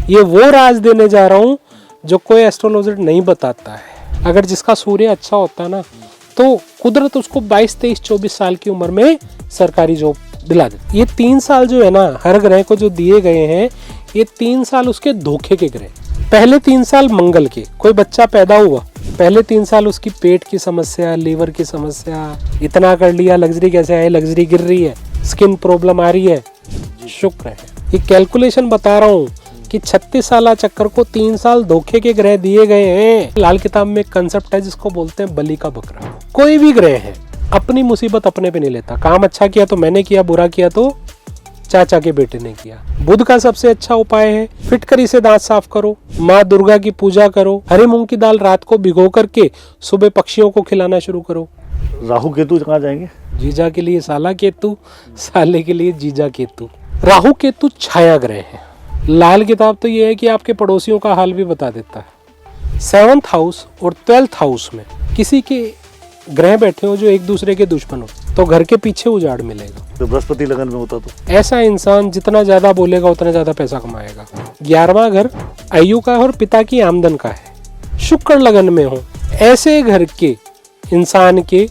ये वो राज देने जा रहा हूँ जो कोई एस्ट्रोलॉजर नहीं बताता है। अगर जिसका सूर्य अच्छा होता है ना, तो कुदरत उसको 22, 23, 24 साल की उम्र में सरकारी जॉब दिला देती। ये 3 साल जो है ना, हर ग्रह को जो दिए गए हैं, ये 3 साल उसके धोखे के ग्रह। पहले 3 साल मंगल के, कोई बच्चा पैदा हुआ, पहले 3 साल उसकी पेट की समस्या, लीवर की समस्या, इतना कर लिया, लग्जरी कैसे आए, लग्जरी गिर रही है, स्किन प्रॉब्लम आ रही है, शुक्र है। ये कैलकुलेशन बता रहा हूँ कि 36 साल चक्कर को 3 साल धोखे के ग्रह दिए गए हैं। लाल किताब में एक कंसेप्ट है जिसको बोलते हैं बलि का बकरा। कोई भी ग्रह है अपनी मुसीबत अपने पे नहीं लेता। काम अच्छा किया तो मैंने किया, बुरा किया तो चाचा के बेटे ने किया। बुध का सबसे अच्छा उपाय है फिटकरी से दांत साफ करो, माँ दुर्गा की पूजा करो, हरी मूंग की दाल रात को भिगो करके सुबह पक्षियों को खिलाना शुरू करो। राहु केतु कहाँ जाएंगे? जीजा के लिए साला केतु, साले के लिए जीजा केतु। राहु केतु छाया ग्रह है। लाल किताब तो ये है कि आपके पड़ोसियों का हाल भी बता देता है। 7th हाउस और 12th हाउस में किसी के ग्रह बैठे हो जो एक दूसरे के दुश्मन हो, तो घर के पीछे उजाड़ मिलेगा। तो बृहस्पति लगन में होता तो ऐसा इंसान जितना ज्यादा बोलेगा उतना ज्यादा पैसा कमाएगा। 11वां घर आयु का है और पिता की आमदन का है। शुक्र लगन में हो, ऐसे घर के इंसान के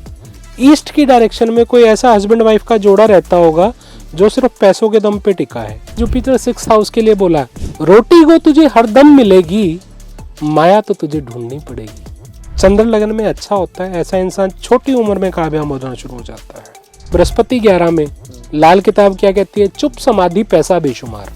ईस्ट की डायरेक्शन में कोई ऐसा हस्बैंड वाइफ का जोड़ा रहता होगा जो सिर्फ पैसों के दम पे टिका है। जुपिटर 6th हाउस के लिए बोला, रोटी को तुझे हर दम मिलेगी, माया तो तुझे ढूंढनी पड़ेगी। चंद्र लगन में अच्छा होता है, ऐसा इंसान छोटी उम्र में कामयाब होना शुरू हो जाता है। बृहस्पति 11 में लाल किताब क्या कहती है? चुप समाधि पैसा बेशुमार।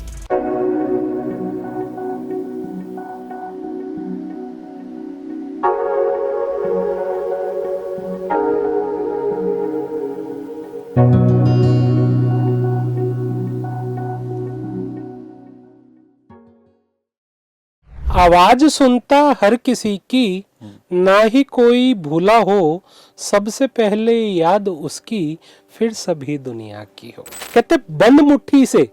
आवाज सुनता हर किसी की, ना ही कोई भूला हो, सबसे पहले याद उसकी, फिर सभी दुनिया की हो। कहते बंद मुट्ठी से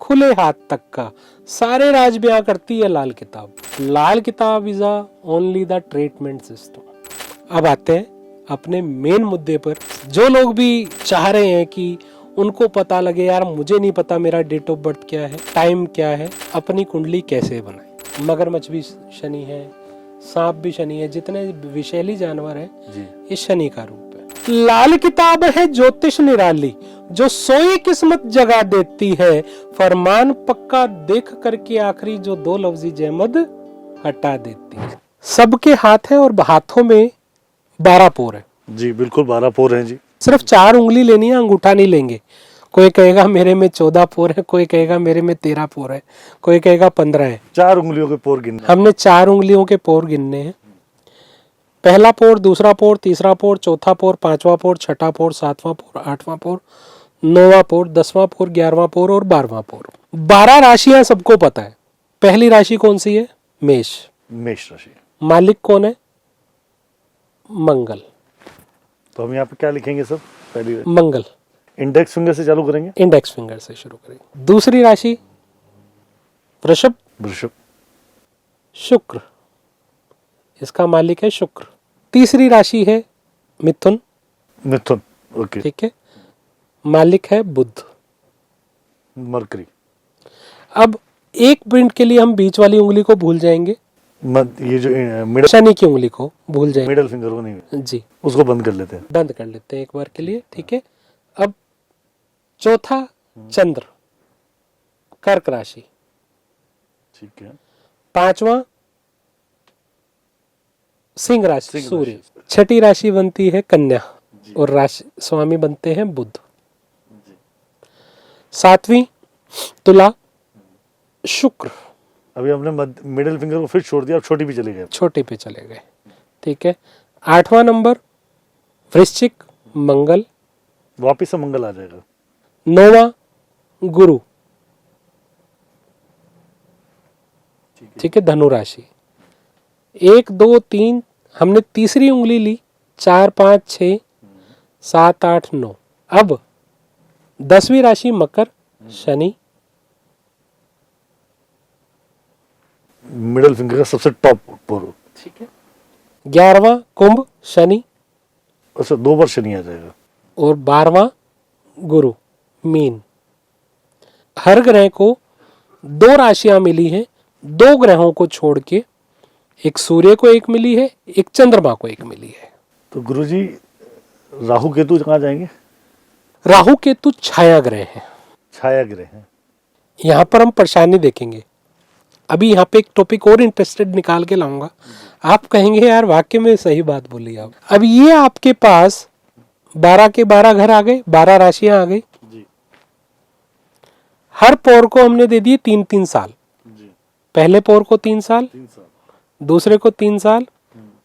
खुले हाथ तक का सारे राज बयां करती है लाल किताब। लाल किताब is only the treatment system. अब आते हैं अपने मेन मुद्दे पर। जो लोग भी चाह रहे हैं कि उनको पता लगे, यार मुझे नहीं पता मेरा डेट ऑफ बर्थ क्या है, टाइम क्या है, अपनी कुंडली कैसे बनाए। मगरमच्छ भी शनि है, सांप भी शनि है, जितने विषैली जानवर है ये शनि का रूप है। लाल किताब है ज्योतिष निराली, जो सोई किस्मत जगा देती है, फरमान पक्का देख करके आखिरी जो 2 लफ्जी जहमद हटा देती है। सबके हाथ है और हाथों में 12 पोर है। जी बिल्कुल 12 पोर हैं जी। सिर्फ 4 उंगली लेनी है, अंगूठा नहीं लेंगे। कोई कहेगा मेरे में 14 पोर है, कोई कहेगा मेरे में 13 पोर है, कोई कहेगा 15 है। 4 उंगलियों के पोर गिनने। हमने 4 उंगलियों के पोर गिनने हैं। पहला पोर, दूसरा पोर, तीसरा पोर, चौथा पोर, 5वां पोर, 6ठा पोर, 7वां पोर, 8वां पोर, 9वां पोर, 10वां पोर, 11वां पोर और 12वां पोर। 12 राशियां सबको पता है। पहली राशि कौन सी है? मेष। मेष राशि। मालिक कौन है? मंगल। तो हम यहाँ पे क्या लिखेंगे सब? पहली मंगल। इंडेक्स फिंगर से चालू करेंगे। इंडेक्स फिंगर से शुरू करेंगे। दूसरी राशि वृषभ। वृषभ। शुक्र, इसका मालिक है शुक्र। तीसरी राशि है मिथुन। मिथुन, ओके। ठीक है, मालिक है बुध। मरकरी। अब एक मिनट के लिए हम बीच वाली उंगली को भूल जाएंगे, ये जो मिडल, शनि की उंगली को भूल जाएंगे, मिडल फिंगर को नहीं जी, उसको बंद कर लेते हैं। बंद कर लेते हैं एक बार के लिए। ठीक है, अब चौथा चंद्र, कर्क राशि। ठीक है। 5वां सिंह राशि, सूर्य। छठी राशि बनती है कन्या और राशि स्वामी बनते हैं बुध। 7वीं तुला, शुक्र। अभी हमने मिडिल फिंगर को फिर छोड़ दिया, अब छोटी भी चले गए। छोटे पे चले गए। ठीक है, 8वां नंबर वृश्चिक, मंगल। वापिस से मंगल आ जाएगा। 9वां गुरु। ठीक है, धनु राशि। 1 2 3 हमने तीसरी उंगली ली, 4 5 6 7 8 9। अब 10वीं राशि मकर, शनि। मिडिल फिंगर का सबसे टॉप पोर। ठीक है, 11वां कुंभ, शनि। अच्छा, 2 बार शनि आ जाएगा। और 12वां गुरु, मीन। हर ग्रह को 2 राशियां मिली हैं, दो ग्रहों को छोड़ के, एक सूर्य को एक मिली है, एक चंद्रमा को एक मिली है। तो गुरुजी राहु केतु कहाँ जाएंगे? राहु केतु छाया ग्रह हैं। छाया ग्रह हैं। यहां पर हम परेशानी देखेंगे। अभी यहाँ पे एक टॉपिक और इंटरेस्टेड निकाल के लाऊंगा, आप कहेंगे यार वाक्य में सही बात बोली आप। अब ये आपके पास 12 के 12 घर आ गए, 12 राशियां आ गई। हर पौर को हमने दे दिए 3-3 साल। पहले पौर को 3 साल, दूसरे को 3 साल,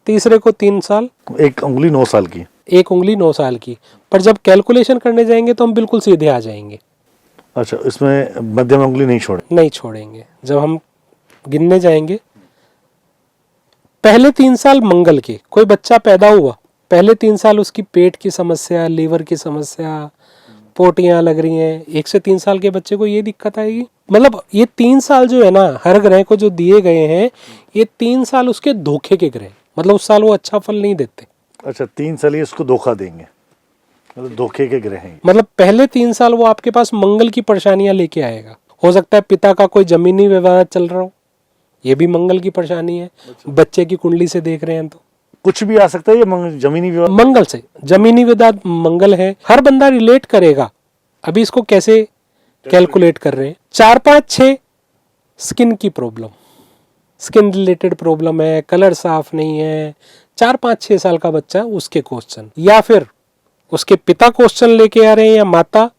तीसरे को 3 साल, एक उंगली 9 साल की। एक उंगली 9 साल की। पर जब कैलकुलेशन करने जाएंगे तो हम बिल्कुल सीधे आ जाएंगे। अच्छा, इसमें मध्यम उंगली नहीं छोड़ेंगे। जब हम गिनने जाएंगे, पहले 3 साल मंगल के, कोई बच्चा पैदा हुआ, पहले 3 साल उसकी पेट की समस्या, लीवर की समस्या, पोटियां लग रही हैं, 1 से 3 साल के बच्चे को ये दिक्कत आएगी। मतलब ये 3 साल जो है ना, हर ग्रह को जो दिए गए हैं, ये 3 साल उसके धोखे के ग्रह, मतलब उस साल वो अच्छा फल नहीं देते। अच्छा, 3 साल ये उसको धोखा देंगे, मतलब धोखे के ग्रह हैं। मतलब पहले 3 साल वो आपके पास मंगल की परेशानियां लेके आएगा। हो सकता है पिता का कोई जमीनी विवाद चल रहा हो, ये भी मंगल की परेशानी है। बच्चे की कुंडली से देख रहे हैं तो कुछ भी आ सकता है। ये जमीनी विवाद मंगल से, जमीनी विवाद मंगल है। हर बंदा रिलेट करेगा। अभी इसको कैसे कैलकुलेट कर रहे हैं? 4, 5, 6 स्किन की प्रॉब्लम, स्किन रिलेटेड प्रॉब्लम है, कलर साफ नहीं है, 4, 5, 6 साल का बच्चा, उसके क्वेश्चन, या फिर उसके पिता क्वेश्चन लेके आ रहे हैं, या माता,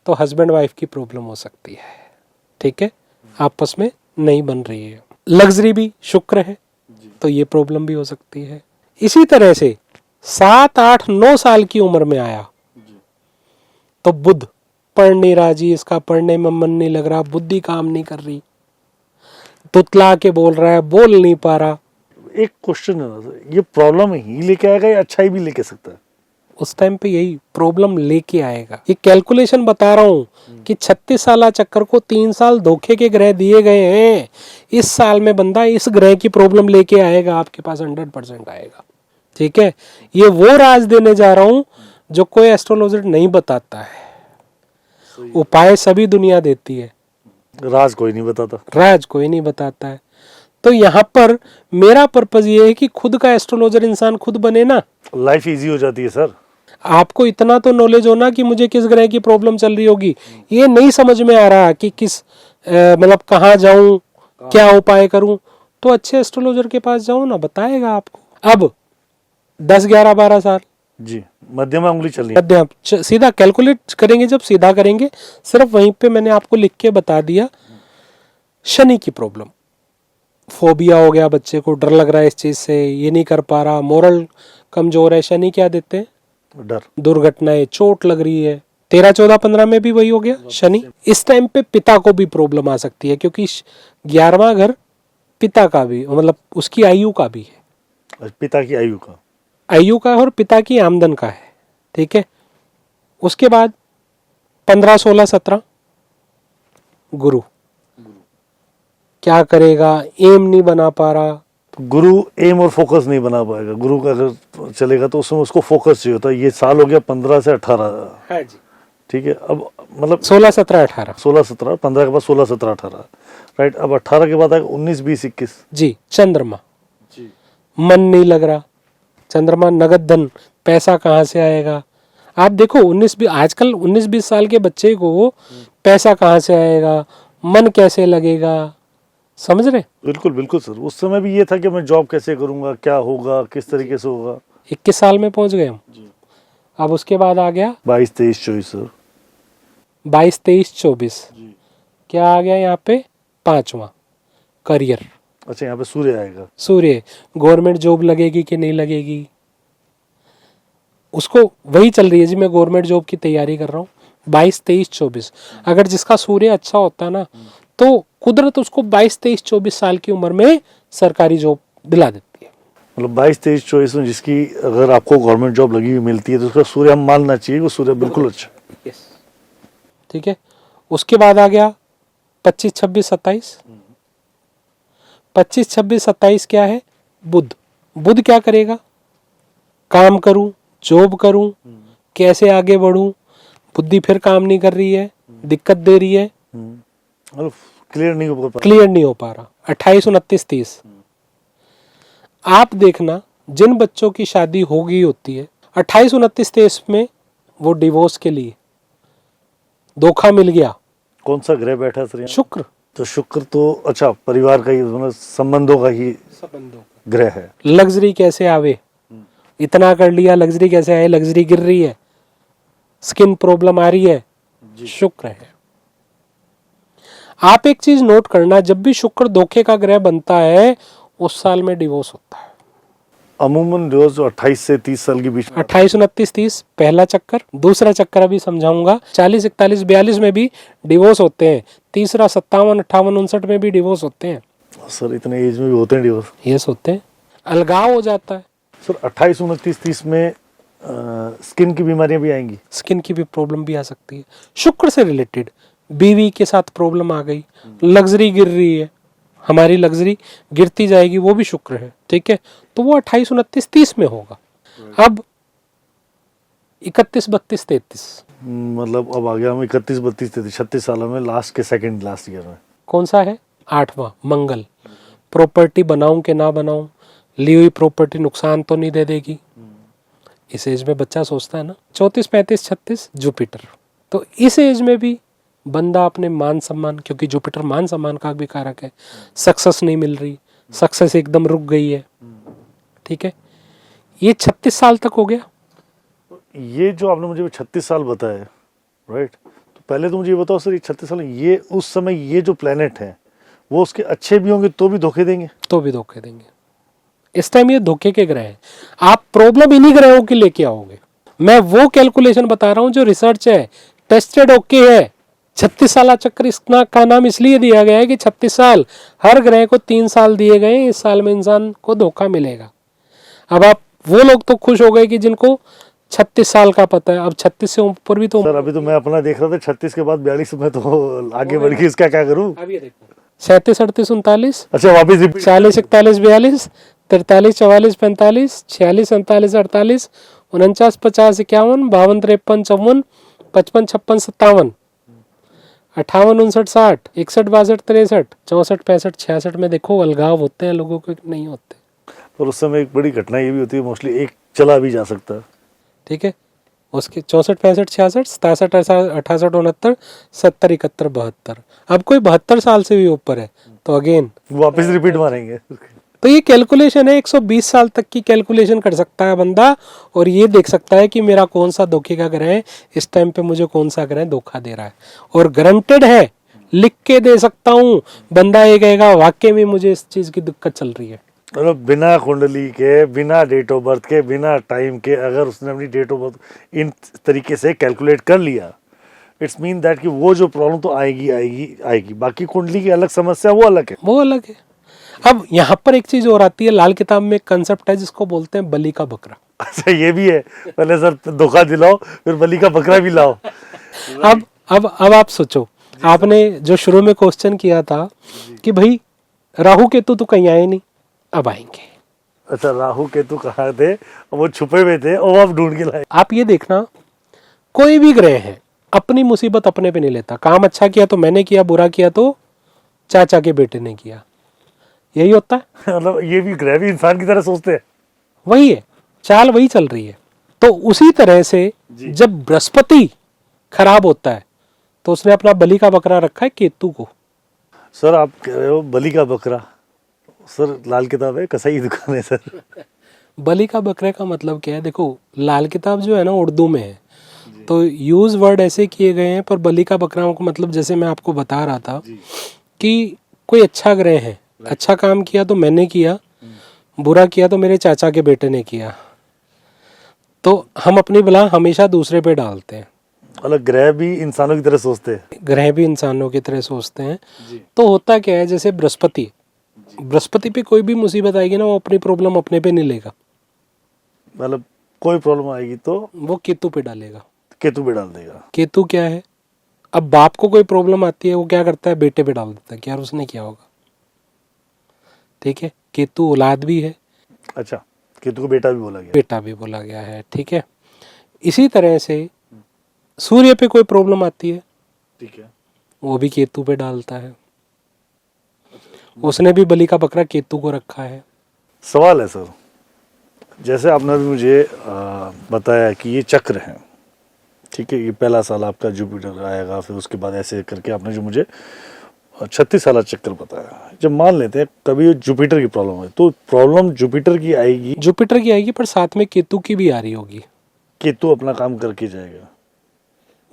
तो हस्बैंड वाइफ की प्रॉब्लम हो सकती है। ठीक है, आपस में नहीं बन रही है। लग्जरी भी शुक्र है, तो ये प्रॉब्लम भी हो सकती है। इसी तरह से 7, 8, 9 साल की उम्र में आया तो बुध पढ़ नहीं रहा जी, इसका पढ़ने में मन नहीं लग रहा, बुद्धि काम नहीं कर रही, तुतला के बोल रहा है, बोल नहीं पा रहा। एक क्वेश्चन है ना, ये प्रॉब्लम ही लेके आएगा या अच्छा ही भी लेके सकता है? उस टाइम पे यही प्रॉब्लम लेके आएगा। ये कैलकुलेशन बता रहा हूं कि 36 साल चक्कर को 3 साल धोखे के ग्रह दिए गए हैं। इस साल में बंदा इस ग्रह की प्रॉब्लम लेके आएगा, आपके पास 100% आएगा। ठीक है, ये वो राज देने जा रहा हूं जो कोई एस्ट्रोलॉजर नहीं बताता है। उपाय सभी दुनिया देती है, राज कोई नहीं बताता। राज कोई नहीं बताता है। तो यहाँ पर मेरा पर्पज ये है कि खुद का एस्ट्रोलॉजर इंसान खुद बने ना, लाइफ इजी हो जाती है सर। आपको इतना तो नॉलेज होना कि मुझे किस ग्रह की प्रॉब्लम चल रही होगी। ये नहीं समझ में आ रहा कि किस मतलब कहाँ जाऊं, क्या उपाय करूं, तो अच्छे एस्ट्रोलॉजर के पास जाऊं ना, बताएगा आपको। अब 10, 11, 12 साल जी, मध्यमा उंगली चल रही है। मध्यम, सीधा कैलकुलेट करेंगे, जब सीधा करेंगे, सिर्फ वहीं पे मैंने आपको लिख के बता दिया। शनि की प्रॉब्लम, फोबिया हो गया, बच्चे को डर लग रहा है इस चीज से, ये नहीं कर पा रहा, मोरल कमजोर है। शनि क्या देते हैं? डर, दुर्घटनाएं, चोट लग रही है। 13, 14, 15 में भी वही हो गया शनि। इस टाइम पे पिता को भी प्रॉब्लम आ सकती है, क्योंकि 11वां घर पिता का भी, मतलब उसकी आयु का भी है, पिता की आयु का, आयु का और पिता की आमदन का है। ठीक है, उसके बाद 15, 16, 17 गुरु क्या करेगा? एम नहीं बना पा रहा। गुरु एम और फोकस नहीं बना पाएगा। गुरु का अगर चलेगा तो उसमें उसको फोकस चाहिए होता है। ये साल हो गया 15 से 18 है जी। ठीक है, अब मतलब 16, 17, 18 16, 17, 15 के बाद 16, 17, 18 राइट। अब 18 के बाद आएगा 19, 20, 21 जी। चंद्रमा जी, मन नहीं लग रहा। चंद्रमा नगद धन, पैसा कहाँ से आएगा? आप देखो 19-20 आजकल 19-20 साल के बच्चे को पैसा कहाँ से आएगा, मन कैसे लगेगा, समझ रहे? बिल्कुल बिल्कुल सर। उस समय भी ये था कि मैं जॉब कैसे करूंगा, क्या होगा, किस तरीके से होगा। 21 साल में पहुंच गए हम। अब उसके बाद आ गया 22, 23, 24 सर। 22, 23, 24 क्या आ गया यहाँ पे? 5वां करियर। अच्छा, यहाँ पे सूर्य आएगा। सूर्य, गवर्नमेंट जॉब लगेगी कि नहीं लगेगी, उसको वही चल रही है जी। मैं गवर्नमेंट जॉब की तैयारी कर रहा हूँ। 22, 23, 24 अगर जिसका सूर्य अच्छा होता ना, तो कुदरत उसको 22, 23, 24 साल की उम्र में सरकारी जॉब दिला देती है। मतलब 22, 23, 24 में जिसकी अगर आपको गवर्नमेंट जॉब लगी हुई मिलती है तो उसका सूर्य हम मानना चाहिए वो सूर्य बिल्कुल अच्छा। ठीक है, उसके बाद आ गया 25, 26, 27 25, 26, 27 क्या है? बुध। बुध क्या करेगा? काम करूं, जॉब करूं, कैसे आगे बढ़ूं, बुद्धि फिर काम नहीं कर रही है, दिक्कत दे रही है। मतलब क्लियर नहीं हो पा क्लियर नहीं हो पा रहा। 28, 29, 30 आप देखना, जिन बच्चों की शादी हो गई होती है 28, 29, 30 में वो डिवोर्स के लिए धोखा मिल गया। कौन सा ग्रह बैठा है सर यहाँ? शुक्र, तो शुक्र तो अच्छा परिवार का ही मतलब संबंधों का ही संबंधों ग्रह है। लग्जरी कैसे आवे, इतना कर लिया लग्जरी कैसे आए, लग्जरी गिर रही है, स्किन प्रॉब्लम आ रही है, शुक्र है। आप एक चीज नोट करना, जब भी शुक्र धोखे का ग्रह बनता है उस साल में डिवोर्स होता है। अमूमन जो 28 से 30 साल के बीच में 28, 29, 30 पहला चक्कर। दूसरा चक्कर अभी समझाऊंगा। 40, 41, 42 में भी डिवोर्स होते हैं। तीसरा 57, 58, 59 में भी डिवोर्स होते हैं। सर इतने एज में भी होते हैं डिवोर्स? यस, होते हैं। अलगाव हो जाता है। सर 28, 29, 30 में स्किन की बीमारियां भी आएंगी? स्किन की भी प्रॉब्लम भी आ सकती है, शुक्र से रिलेटेड। बीवी के साथ प्रॉब्लम आ गई, लग्जरी गिर रही है, हमारी लग्जरी गिरती जाएगी, वो भी शुक्र है, ठीक है। तो वो 28, 29, 30 में होगा। अब 31, 32, 33 मतलब अब आ गया हम 31, 32, 33, 36 सालों में लास्ट के सेकंड लास्ट ईयर में। कौन सा है? 8वां मंगल। प्रॉपर्टी बनाऊं कि ना बनाऊं, ली हुई प्रॉपर्टी नुकसान तो नहीं दे देगी, इस एज में बच्चा सोचता है ना। 34, 35, 36 जुपिटर। तो इस एज में भी बंदा अपने मान सम्मान, क्योंकि जुपिटर मान सम्मान का भी कारक है, सक्सेस नहीं मिल रही, सक्सेस एकदम रुक गई है, ठीक है। ये 36 साल तक हो गया। ये जो आपने मुझे 36 साल बताए, राइट, तो पहले तो मुझे ये बताओ सर, ये 36 साल ये उस समय ये जो प्लेनेट है वो उसके अच्छे भी होंगे तो भी धोखे देंगे? तो भी धोखे देंगे। इस टाइम ये धोखे के ग्रह हैं। आप प्रॉब्लम इन्हीं ग्रहों की लेके आओगे। मैं वो कैलकुलेशन बता रहा हूं जो रिसर्च है, टेस्टेड ओके है। 36 साल चक्र इसका का नाम इसलिए दिया गया है कि 36 साल, हर ग्रह को 3 साल दिए गए, इस साल में इंसान को धोखा मिलेगा। अब आप वो लोग तो खुश हो गए कि जिनको 36 साल का पता है। अब 36 से ऊपर भी तो सर अभी तो मैं अपना देख रहा था, 36 के बाद 42 में तो आगे बढ़ के इसका क्या करूं? अब ये देखो, 37, 38, 39, अच्छा वापिस रिपीट। 40, 41, 42, 43, 44, 45, 46, 47, 48, 49, 50, 51, 52, 53, 54, 55, 56, 57, 58, 59, 60, 61, 62, 63, 64, 65, 66 में देखो अलगाव होते हैं लोगों के, नहीं होते। और उस समय एक बड़ी घटना ये भी होती है, मोस्टली एक चला भी जा सकता है, ठीक है। उसके 64, 65, 66, 67, 68, 69, 70, 71, 72। अब कोई 72 साल से भी ऊपर है तो अगेन वापस रिपीट मारेंगे। तो ये कैलकुलेशन है, 120 साल तक की कैलकुलेशन कर सकता है बंदा, और ये देख सकता है कि मेरा कौन सा धोखे का ग्रह है, इस टाइम पे मुझे कौन सा ग्रह धोखा दे रहा है, और गारंटेड है, लिख के दे सकता हूँ। बंदा ये कहेगा वाकई में मुझे इस चीज की दिक्कत चल रही है। मतलब बिना कुंडली के, बिना डेट ऑफ बर्थ के, बिना टाइम के, अगर उसने अपनी डेट ऑफ बर्थ इन तरीके से कैलकुलेट कर लिया, इट्स मीन दैट कि वो जो प्रॉब्लम तो आएगी आएगी आएगी। बाकी कुंडली की अलग समस्या, वो अलग है, वो अलग है। अब यहाँ पर एक चीज और आती है, लाल किताब में एक कंसेप्ट है जिसको बोलते हैं बलि का बकरा। अच्छा ये भी है, पहले सर धोखा दिलाओ फिर बलि का बकरा भी लाओ। अब आप सोचो, आपने जो शुरू में क्वेश्चन किया था कि भाई राहु केतु तो कहीं आए नहीं, अब आएंगे। अच्छा राहु केतु कहाँ थे? वो छुपे हुए थे और आप ढूंढ के लाए। आप ये देखना, कोई भी ग्रह है अपनी मुसीबत अपने पे नहीं लेता। काम अच्छा किया तो मैंने किया, बुरा किया तो चाचा के बेटे ने किया, यही होता है। मतलब ये भी ग्रह भी इंसान की तरह सोचते हैं, वही है, चाल वही चल रही है। तो उसी तरह से जब बृहस्पति खराब होता है तो उसने अपना बलि का बकरा रखा है केतु को। सर आप कह रहे हो बलि का बकरा, सर लाल किताब है, कसाई दुकान है सर। बलि का बकरे का मतलब क्या है? देखो लाल किताब जो है ना उर्दू में है, तो यूज वर्ड ऐसे किए गए हैं, पर बलि का बकरा को मतलब जैसे मैं आपको बता रहा था कि कोई अच्छा ग्रह है, अच्छा काम किया तो मैंने किया, बुरा किया तो मेरे चाचा के बेटे ने किया, तो हम अपनी बला हमेशा दूसरे पे डालते हैं। अलग ग्रह भी इंसानों की तरह सोचते हैं, ग्रह भी इंसानों की तरह सोचते हैं। तो होता क्या है, जैसे बृहस्पति पे कोई भी मुसीबत आएगी ना, वो अपनी प्रॉब्लम अपने पे नहीं लेगा, मतलब कोई प्रॉब्लम आएगी तो वो केतु पे डालेगा, केतु पे डाल देगा। केतु क्या है, अब बाप को कोई प्रॉब्लम आती है वो क्या करता है, बेटे पे डाल देता है कि यार उसने किया होगा, ठीक है। केतु औलाद भी है। अच्छा केतु को बेटा भी बोला गया, बेटा भी बोला गया है, ठीक है। इसी तरह से सूर्य पे कोई प्रॉब्लम आती है, ठीक है, वो भी केतु पे डालता है। उसने भी बलि का बकरा केतु को रखा है। सवाल है सर, जैसे आपने अभी मुझे बताया कि ये चक्र है, ठीक है, ये पहला साल आपका जुपिटर आएगा, फिर उसके बाद ऐसे करके आपने जो मुझे 36 साल चक्कर बताया। जब मान लेते हैं कभी जुपिटर की प्रॉब्लम है, तो प्रॉब्लम जुपिटर की आएगी, जुपिटर की आएगी, पर साथ में केतु की भी आ रही होगी। केतु अपना काम करके जाएगा।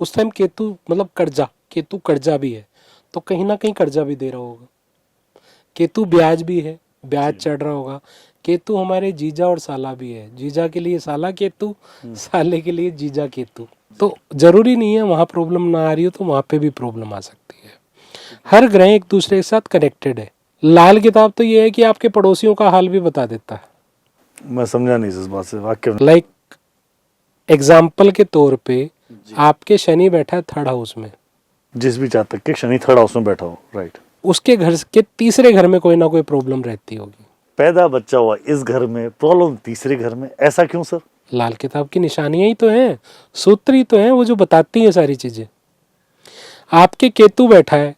उस टाइम केतु मतलब कर्जा, केतु कर्जा भी है, तो कहीं ना कहीं कर्जा भी दे रहा होगा। केतु ब्याज भी है, ब्याज चढ़ रहा होगा। केतु हमारे जीजा और साला भी है, जीजा के लिए साला केतु, साले के लिए जीजा केतु। तो जरूरी नहीं है वहाँ प्रॉब्लम ना आ रही हो तो वहाँ पे भी प्रॉब्लम आ सकती है। हर ग्रह एक दूसरे के साथ कनेक्टेड है। लाल किताब तो ये है कि आपके पड़ोसियों का हाल भी बता देता है। मैं समझा नहीं इस बात से वाक्य में। लाइक एग्जाम्पल के तौर पे आपके शनि बैठा है थर्ड हाउस में, जिस भी जातक के शनि थर्ड हाउस में बैठा हो, राइट, उसके घर के तीसरे घर में कोई ना कोई प्रॉब्लम रहती होगी। पैदा बच्चा हुआ इस घर में, प्रॉब्लम तीसरे घर में, ऐसा क्यों सर? लाल किताब की निशानियां ही तो हैं, सूत्र ही तो हैं, वो जो बताती हैं सारी चीजें। आपके केतु बैठा है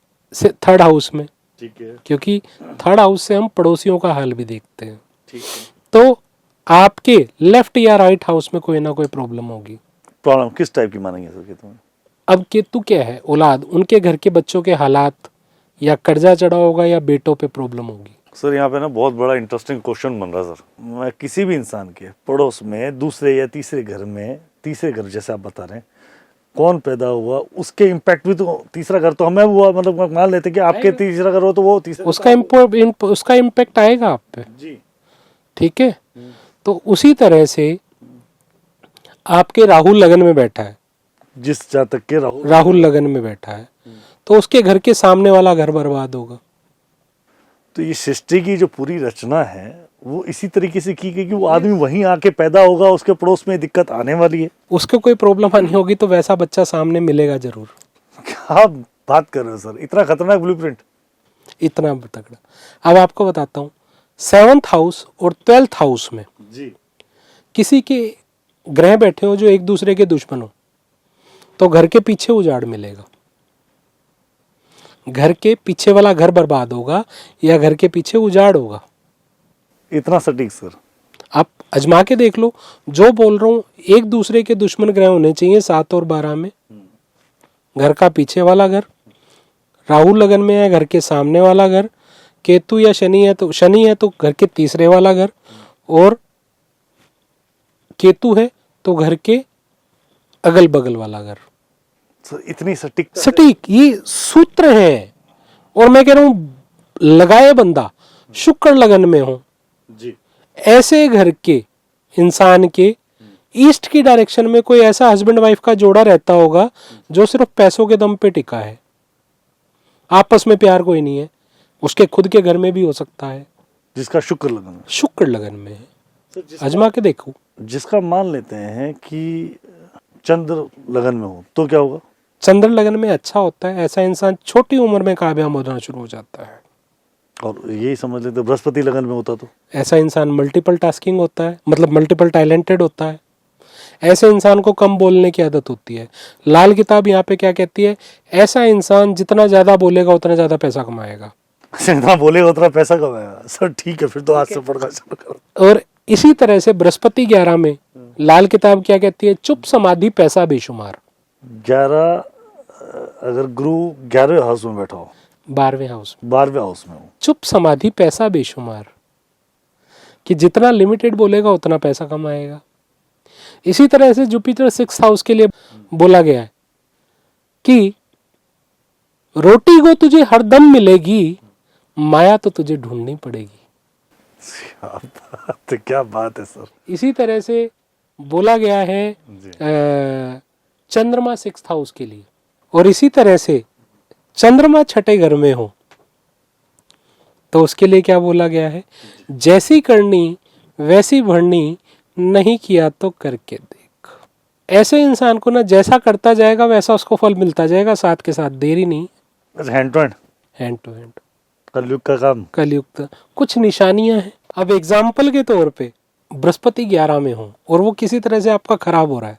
थर्ड हाउस में, ठीक है, क्योंकि थर्ड हाउस से हम पड़ोसियों का हाल भी देखते हैं। ठीक है। तो आपके लेफ्ट या राइट हाउस में कोई ना कोई प्रॉब्लम होगी। प्रॉब्लम किस टाइप की मानेंगे सर केतु में? अब केतु क्या है? औलाद, उनके घर के बच्चों के हालात, या कर्जा चढ़ा होगा, या बेटों पे प्रॉब्लम होगी। सर यहाँ पे ना बहुत बड़ा इंटरेस्टिंग क्वेश्चन बन रहा है सर। मैं किसी भी इंसान के पड़ोस में दूसरे या तीसरे घर में, तीसरे घर जैसे आप बता रहे हैं, कौन पैदा हुआ उसके इम्पैक्ट भी तो, तीसरा घर तो हमें हुआ, मतलब मान लेते कि आपके तीसरा घर हो तो वो तीसरा उसका इम्पैक्ट आएगा आप पे जी, ठीक है। तो उसी तरह से आपके राहुल लगन में बैठा है, जिस जातक के राहुल लगन में बैठा है, तो उसके घर के सामने वाला घर बर्बाद होगा। तो ये सृष्टि की जो पूरी रचना है वो इसी तरीके से की गई कि वो आदमी वहीं आके पैदा होगा, उसके पड़ोस में दिक्कत आने वाली है। उसको कोई प्रॉब्लम आनी होगी तो वैसा बच्चा सामने मिलेगा जरूर। क्या बात कर रहे हो सर, इतना खतरनाक ब्लूप्रिंट, इतना तगड़ा। अब आपको बताता हूँ, 7th हाउस और 12th हाउस में जी, किसी के ग्रह बैठे हो जो एक दूसरे के दुश्मन हो, तो घर के पीछे उजाड़ मिलेगा। घर के पीछे वाला घर बर्बाद होगा या घर के पीछे उजाड़ होगा। इतना सटीक सर? आप अजमा के देख लो, जो बोल रहा हूं, एक दूसरे के दुश्मन ग्रह होने चाहिए 7 और 12 में। घर का पीछे वाला घर राहुल लगन में है, घर के सामने वाला घर केतु या शनि है तो घर के तीसरे वाला घर, और केतु है तो घर के अगल बगल वाला घर। सर इतनी सटीक ये सूत्र है। और मैं कह रहा हूं लगाए बंदा शुक्र लगन में हो जी, ऐसे घर के इंसान के ईस्ट की डायरेक्शन में कोई ऐसा हस्बैंड वाइफ का जोड़ा रहता होगा जो सिर्फ पैसों के दम पे टिका है, आपस में प्यार कोई नहीं है। उसके खुद के घर में भी हो सकता है, जिसका शुक्र लगन है, शुक्र लगन में है। अजमा के देखो। जिसका मान लेते हैं कि चंद्र लगन में हो तो क्या होगा? चंद्र लगन में अच्छा होता है, ऐसा इंसान छोटी उम्र में कामयाब होना शुरू हो जाता है। और यही समझ लेते बृहस्पति लगन में होता तो ऐसा इंसान मल्टीपल टास्किंग होता है, मतलब मल्टीपल टैलेंटेड होता है। ऐसे इंसान को कम बोलने की आदत होती है। लाल किताब यहाँ पे क्या कहती है? ऐसा इंसान जितना ज्यादा बोलेगा उतना ज्यादा पैसा कमाएगा। जितना बोलेगा उतना पैसा कमाएगा। सर ठीक है, फिर तो आज से पढ़ना शुरू करो। और इसी तरह से बृहस्पति 11 में लाल किताब क्या कहती है? चुप समाधि पैसा बेशुमार। 11 अगर गुरु 11वें हाउस में बैठा हो, 12वें हाउस में, 12वें हाउस में हो, चुप समाधि पैसा बेशुमार, कि जितना लिमिटेड बोलेगा उतना पैसा कमाएगा। इसी तरह से जुपिटर 6th हाउस के लिए बोला गया है कि रोटी को तुझे हरदम मिलेगी, माया तो तुझे ढूंढनी पड़ेगी। क्या बात है सर। इसी तरह से बोला गया है जी। चंद्रमा 6th हाउस के लिए। और इसी तरह से चंद्रमा छठे घर में हो तो उसके लिए क्या बोला गया है? जैसी करनी वैसी भरनी, नहीं किया तो करके देख। ऐसे इंसान को ना जैसा करता जाएगा वैसा उसको फल मिलता जाएगा, साथ के साथ देरी नहीं, hand to hand, hand to hand. Kalyug का काम। कलयुग कुछ निशानियां हैं। अब एग्जाम्पल के तौर पे बृहस्पति 11 में हो और वो किसी तरह से आपका खराब हो रहा है,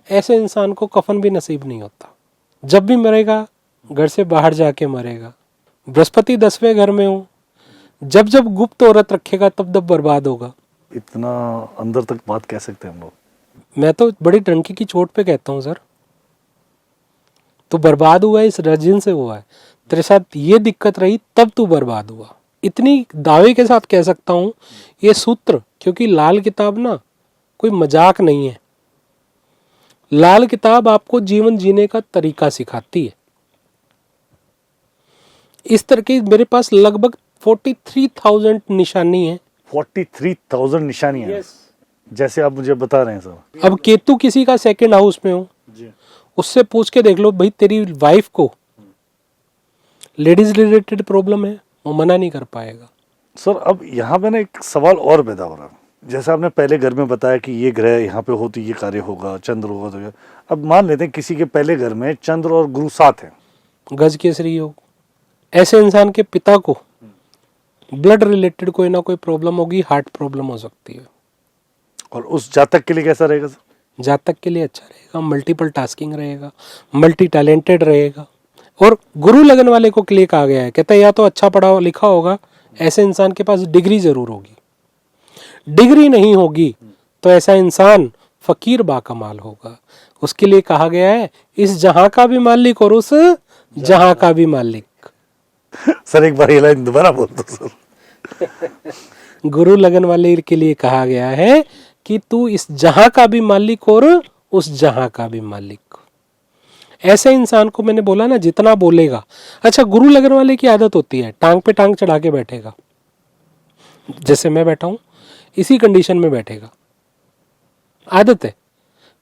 ऐसे इंसान को कफन भी नसीब नहीं होता। जब भी मरेगा घर से बाहर जाके मरेगा। बृहस्पति 10वें घर में हो जब जब गुप्त औरत रखेगा तब तब बर्बाद होगा। इतना अंदर तक बात कह सकते हैं हम लोग। मैं तो बड़ी डंकी की चोट पे कहता हूँ सर, तू बर्बाद हुआ है इस रजिन से हुआ है, तेरे साथ ये दिक्कत रही तब तू बर्बाद हुआ। इतनी दावे के साथ कह सकता हूँ ये सूत्र, क्योंकि लाल किताब ना कोई मजाक नहीं है। लाल किताब आपको जीवन जीने का तरीका सिखाती है। इस तरह की मेरे पास लगभग 43,000 निशानी है। 43,000 निशानियां हैं। जैसे आप मुझे बता रहे हैं सर। अब केतु किसी का सेकंड हाउस में हो, उससे पूछ के देख लो भाई तेरी वाइफ को लेडीज रिलेटेड प्रॉब्लम है, वो मना नहीं कर पाएगा। सर अब यहाँ पे ना एक सवाल और पैदा हो रहा है। जैसे आपने पहले घर में बताया कि ये ग्रह यहाँ पे हो तो ये कार्य होगा, चंद्र होगा तो ये। अब मान लेते हैं किसी के पहले घर में चंद्र और गुरु साथ हैं, गज केसरी योग, ऐसे इंसान के पिता को ब्लड रिलेटेड कोई ना कोई प्रॉब्लम होगी, हार्ट प्रॉब्लम हो सकती है। और उस जातक के लिए कैसा रहेगा सर? जातक के लिए अच्छा रहेगा, मल्टीपल टास्किंग रहेगा, मल्टी टैलेंटेड रहेगा। और गुरु लगन वाले को लिए कहा गया है, कहता है या तो अच्छा पढ़ा लिखा होगा, ऐसे इंसान के पास डिग्री जरूर होगी। डिग्री नहीं होगी तो ऐसा इंसान फकीर बाकमाल होगा। उसके लिए कहा गया है इस जहां का भी मालिक और उस जहां का भी मालिक। सर एक बार ये लाइन दोबारा बोल दो सर। गुरु लगन वाले के लिए कहा गया है कि तू इस जहां का भी मालिक और उस जहां का भी मालिक। ऐसे इंसान को मैंने बोला ना जितना बोलेगा। अच्छा, गुरु लगन वाले की आदत होती है टांग पे टांग चढ़ा के बैठेगा। जैसे मैं बैठा हूं इसी कंडीशन में बैठेगा, आदत है।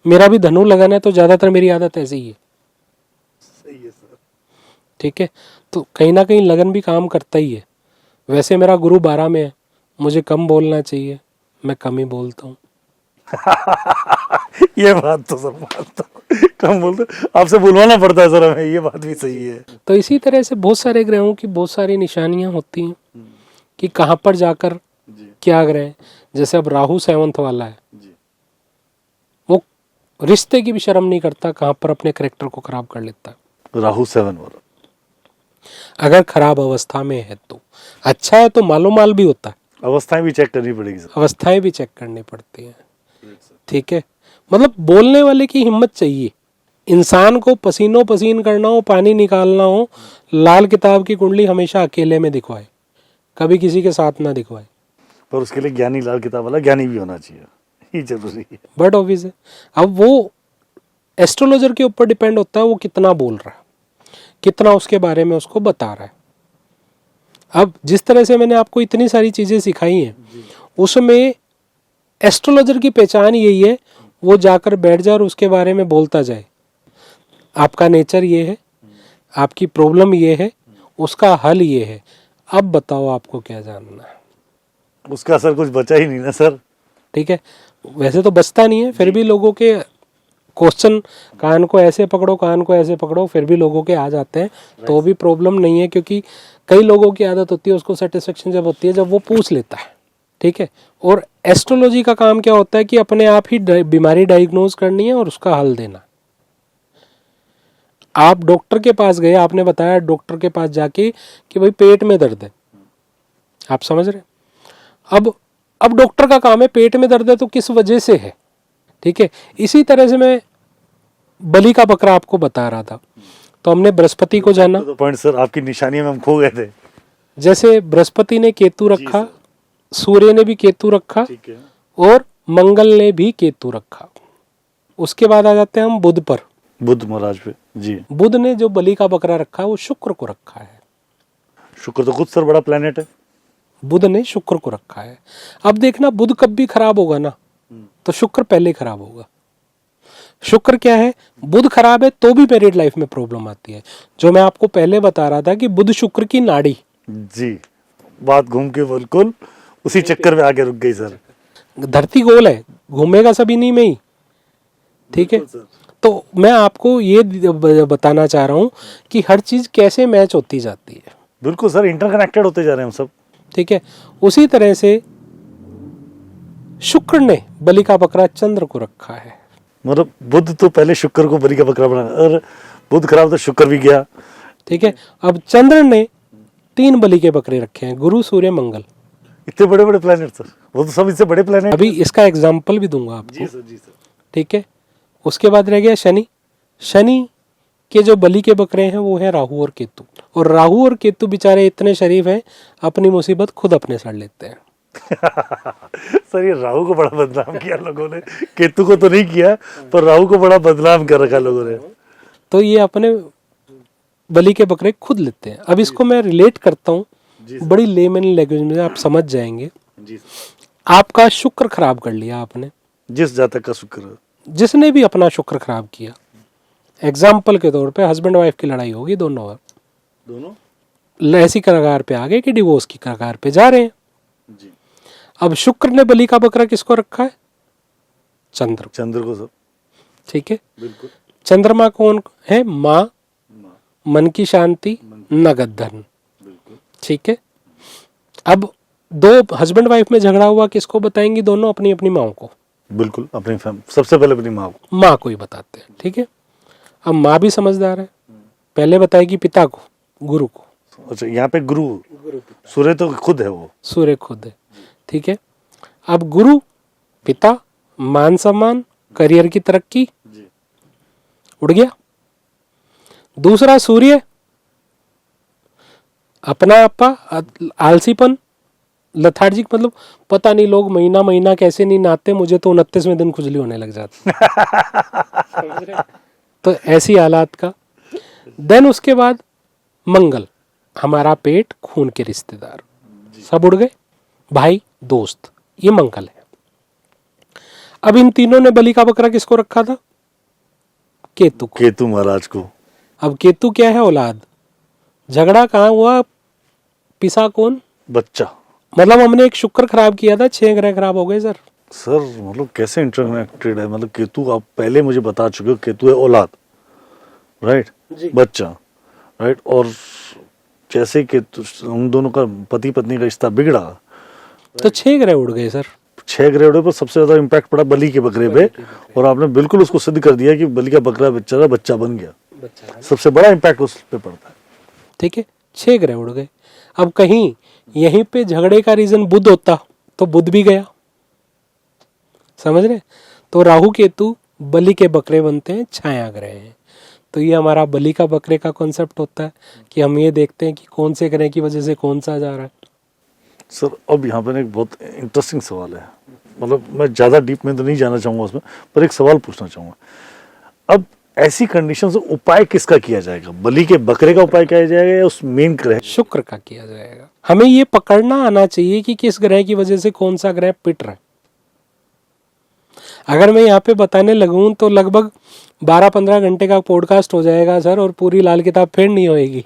मेरा भी धनु लगन है तो ज्यादातर मेरी आदत ऐसी ही है। सही है सर। ठीक है, तो कहीं ना कहीं लगन भी काम करता ही है। वैसे मेरा गुरु 12 में है, मुझे कम बोलना चाहिए, मैं कम ही बोलता हूँ। ये बात तो सर मानता हूं, कम बोलते आपसे बुलवाना पड़ता है सर हमें, ये बात भी सही है। तो इसी तरह से बहुत सारे ग्रहों की बहुत सारी निशानियां होती हैं कि कहाँ पर जाकर क्या ग्रह। जैसे अब राहु 7th वाला है, वो रिश्ते की भी शर्म नहीं करता, कहाँ पर अपने करेक्टर को खराब कर लेता है। राहु 7 वाला अगर खराब अवस्था में है तो, अच्छा है तो मालो माल भी होता है। अवस्थाएं भी चेक करनी पड़ेगी सर। अवस्थाएं भी चेक करनी पड़ती हैं। ठीक है, मतलब बोलने वाले की हिम्मत चाहिए। इंसान को पसीनों पसीन करना हो, पानी निकालना हो, लाल किताब की कुंडली हमेशा अकेले में दिखवाए, कभी किसी के साथ ना दिखवाए। पर उसके लिए ज्ञानी, लाल किताब वाला ज्ञानी भी होना चाहिए, ये जरूरी है। बट ऑब्वियस है, अब वो एस्ट्रोलॉजर के ऊपर डिपेंड होता है वो कितना बोल रहा है, कितना उसके बारे में उसको बता रहा है। अब जिस तरह से मैंने आपको इतनी सारी चीजें सिखाई हैं, उसमें एस्ट्रोलॉजर की पहचान यही है, वो जाकर बैठ जाए और उसके बारे में बोलता जाए। आपका नेचर ये है, आपकी प्रॉब्लम ये है, उसका हल ये है, अब बताओ आपको क्या जानना है। उसका असर कुछ बचा ही नहीं ना सर। ठीक है, वैसे तो बचता नहीं है, फिर भी लोगों के क्वेश्चन, कान को ऐसे पकड़ो, कान को ऐसे पकड़ो, फिर भी लोगों के आ जाते हैं, तो भी प्रॉब्लम नहीं है। क्योंकि कई लोगों की आदत होती है, उसको सेटिस्फेक्शन जब होती है जब वो पूछ लेता है। ठीक है, और एस्ट्रोलॉजी का काम क्या होता है कि अपने आप ही बीमारी डायग्नोज करनी है और उसका हल देना। आप डॉक्टर के पास गए, आपने बताया डॉक्टर के पास जाके कि भाई पेट में दर्द है, आप समझ रहे। अब डॉक्टर का काम है, पेट में दर्द है तो किस वजह से है। ठीक है, इसी तरह से मैं बलि का बकरा आपको बता रहा था, तो हमने बृहस्पति को जाना। तो पॉइंट सर, आपकी निशानी में हम खो गए थे। जैसे बृहस्पति ने केतु रखा, सूर्य ने भी केतु रखा, ठीक है, और मंगल ने भी केतु रखा। उसके बाद आ जाते हैं हम बुध पर। बुध महाराज पे जी। बुध ने जो बलि का बकरा रखा है वो शुक्र को रखा है। शुक्र तो खुद सर बड़ा प्लेनेट है। बुध ने शुक्र को रखा है। अब देखना बुध कब भी खराब होगा ना, तो शुक्र पहले खराब होगा। शुक्र क्या है, बुध खराब है तो भी मैरिड लाइफ में प्रॉब्लम आती है। जो मैं आपको पहले बता रहा था कि बुध शुक्र की नाड़ी जी, बात घूम के बिल्कुल उसी चक्कर में आके रुक गई सर। धरती गोल है, घूमेगा सभी नहीं में ही। ठीक है, तो मैं आपको ये बताना चाह रहा हूं कि हर चीज कैसे मैच होती जाती है। बिल्कुल सर, इंटरकनेक्टेड होते जा रहे हैं हम सब। ठीक है, उसी तरह से शुक्र ने बलि का बकरा चंद्र को रखा है। मतलब बुध तो पहले शुक्र को बलि का बकरा बना, और बुध खराब तो शुक्र भी गया। ठीक है, अब चंद्र ने 3 बलि के बकरे रखे हैं, गुरु सूर्य मंगल। इतने बड़े बड़े प्लैनेट सर, वो तो सब इससे बड़े प्लैनेट। अभी इसका एग्जाम्पल भी दूंगा आपको। जी सर, जी सर। ठीक है, उसके बाद रह गया शनि। शनि के जो बलि के बकरे हैं वो है राहु और केतु। और राहु और केतु बेचारे इतने शरीफ हैं, अपनी मुसीबत खुद अपने सर लेते हैं। सर ये राहु को बड़ा बदनाम किया लोगों ने, केतु को तो नहीं किया, पर राहु को बड़ा बदनाम कर रखा लोगों ने। तो ये अपने बलि के बकरे खुद लेते हैं। अब इसको मैं रिलेट करता हूँ बड़ी लेमन लैंग्वेज में, आप समझ जाएंगे। जी सर। आपका शुक्र खराब कर लिया आपने, जिस जातक का शुक्र, जिसने भी अपना शुक्र खराब किया, एग्जाम्पल के तौर पे हस्बैंड वाइफ की लड़ाई होगी, दोनों ऐसी कगार पे आ गए कि डिवोर्स की कगार पे जा रहे हैं। जी। अब शुक्र ने बलि का बकरा किसको रखा है? चंद्र को। चंद्र को सर। ठीक है, बिल्कुल। चंद्रमा कौन है? माँ, मन की शांति, नगद धन। ठीक है, अब दो हस्बैंड वाइफ में झगड़ा हुआ, किसको बताएंगी? दोनों अपनी अपनी माँ को। बिल्कुल, अपनी सबसे पहले अपनी माँ को, माँ को ही बताते हैं। ठीक है, अब माँ भी समझदार है, पहले बताएगी पिता को, गुरु को। अच्छा, यहाँ पे गुरु, सूर्य तो खुद है, वो सूर्य खुद है। ठीक है, अब गुरु, पिता, मान सम्मान, करियर की तरक्की, उड़ गया। दूसरा सूर्य, अपना आपा, आलसीपन, लथार्जिक, मतलब पता नहीं लोग महीना महीना कैसे नहीं नहाते, मुझे तो 29वें दिन खुजली होने लग जाती। तो ऐसी हालात का। देन उसके बाद मंगल, हमारा पेट, खून के रिश्तेदार, सब उड़ गए, भाई, दोस्त, ये मंगल है। अब इन तीनों ने बलि का बकरा किसको रखा था? केतु को। केतु महाराज को। अब केतु क्या है? औलाद। झगड़ा कहाँ हुआ? पिसा कौन? बच्चा। मतलब हमने एक शुक्र खराब किया था, 6 ग्रह खराब हो गए सर। सर मतलब कैसे इंटरकनेक्टेड है, मतलब केतु आप पहले मुझे बता चुके हो, केतु है औलाद, राइट, बच्चा, राइट, और जैसे केतु, हम दोनों का पति पत्नी का रिश्ता बिगड़ा तो 6 ग्रह उड़ गए सर। 6 ग्रेडों पर सबसे ज्यादा इम्पैक्ट पड़ा बलि के बकरे पे, और आपने बिल्कुल उसको सिद्ध कर दिया कि बलि का बकरा बेचारा बच्चा बन गया। सबसे बड़ा इम्पैक्ट उस पे पड़ता है। ठीक है, 6 ग्रह उड़ गए। अब कहीं यहीं पे झगड़े का रीजन बुध होता तो बुध भी गया, समझ रहे? तो राहु केतु बलि के बकरे बनते हैं, छाया ग्रह हैं। तो ये हमारा बलि का बकरे का कॉन्सेप्ट होता है कि हम ये देखते हैं कि कौन से ग्रह की वजह से कौन सा जा रहा है। सर अब यहाँ पर एक बहुत इंटरेस्टिंग सवाल है, मतलब मैं ज़्यादा डीप में तो नहीं जाना चाहूँगा उसमें, पर एक सवाल पूछना चाहूँगा। अब ऐसी कंडीशन से उपाय किसका किया जाएगा? बलि के बकरे का उपाय किया जाएगा या उस मेन ग्रह शुक्र का किया जाएगा? हमें ये पकड़ना आना चाहिए कि किस ग्रह की वजह से कौन सा ग्रह पिट रहा है। अगर मैं यहाँ पे बताने लगूं तो लगभग 12-15 घंटे का पॉडकास्ट हो जाएगा सर, और पूरी लाल किताब फिर नहीं होएगी।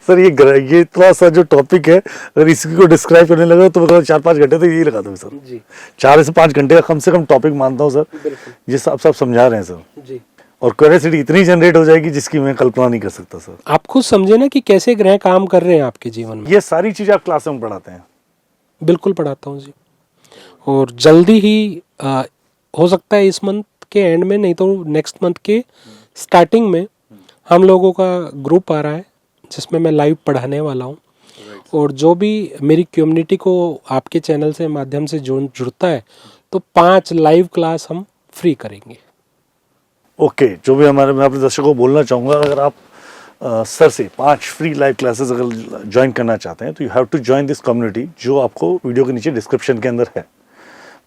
सर ये इतना सा जो टॉपिक है, अगर इसी को डिस्क्राइब करने लगा तो मतलब 4-5 घंटे तो यही लगा दूंगा सर जी। 4 से 5 घंटे का कम से कम टॉपिक मानता हूँ सर, जिस आप सब समझा रहे हैं सर जी। और क्यूरियोसिटी इतनी जनरेट हो जाएगी जिसकी मैं कल्पना नहीं कर सकता सर। आप खुद समझे ना कि कैसे ग्रह काम कर रहे हैं आपके जीवन में। ये सारी चीजें आप क्लास में पढ़ाते हैं? बिल्कुल पढ़ाता हूँ जी, और जल्दी ही हो सकता है इस मंथ के एंड में, नहीं तो नेक्स्ट मंथ के स्टार्टिंग में हम लोगों का ग्रुप आ रहा है जिसमें मैं लाइव पढ़ाने वाला हूँ। और जो भी मेरी कम्युनिटी को आपके चैनल से माध्यम से जुड़ता है तो 5 लाइव क्लास हम फ्री करेंगे। ओके, जो भी हमारे, मैं अपने दर्शकों को बोलना चाहूँगा, अगर आप सर से 5 फ्री लाइव क्लासेस अगर ज्वाइन करना चाहते हैं तो you have to join this community, जो आपको वीडियो के नीचे डिस्क्रिप्शन के अंदर है।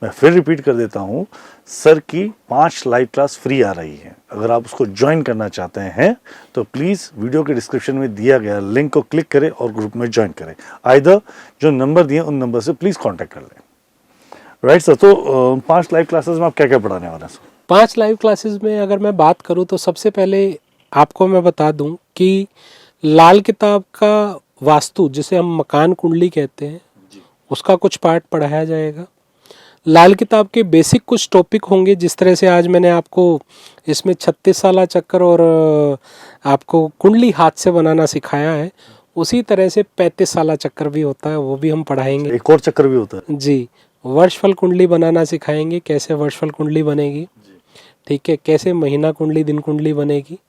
मैं फिर रिपीट कर देता हूँ, सर की 5 लाइव क्लास फ्री आ रही है। अगर आप उसको ज्वाइन करना चाहते हैं तो प्लीज़ वीडियो के डिस्क्रिप्शन में दिया गया लिंक को क्लिक करें और ग्रुप में ज्वाइन करें। आइदर जो नंबर दिए उन नंबर से प्लीज़ कांटेक्ट कर लें। राइट सर, तो 5 लाइव क्लासेस में आप क्या क्या पढ़ाने वाले हैं सर? 5 लाइव क्लासेस में अगर मैं बात करूं तो सबसे पहले आपको मैं बता दूं कि लाल किताब का वास्तु, जिसे हम मकान कुंडली कहते हैं, उसका कुछ पार्ट पढ़ाया जाएगा। लाल किताब के बेसिक कुछ टॉपिक होंगे, जिस तरह से आज मैंने आपको इसमें 36 साला चक्कर और आपको कुंडली हाथ से बनाना सिखाया है, उसी तरह से 35 साला चक्कर भी होता है, वो भी हम पढ़ाएंगे। एक और चक्कर भी होता है जी। वर्षफल कुंडली बनाना सिखाएंगे, कैसे वर्षफल कुंडली बनेगी, ठीक है, कैसे महीना कुंडली, दिन कुंडली बनेगी,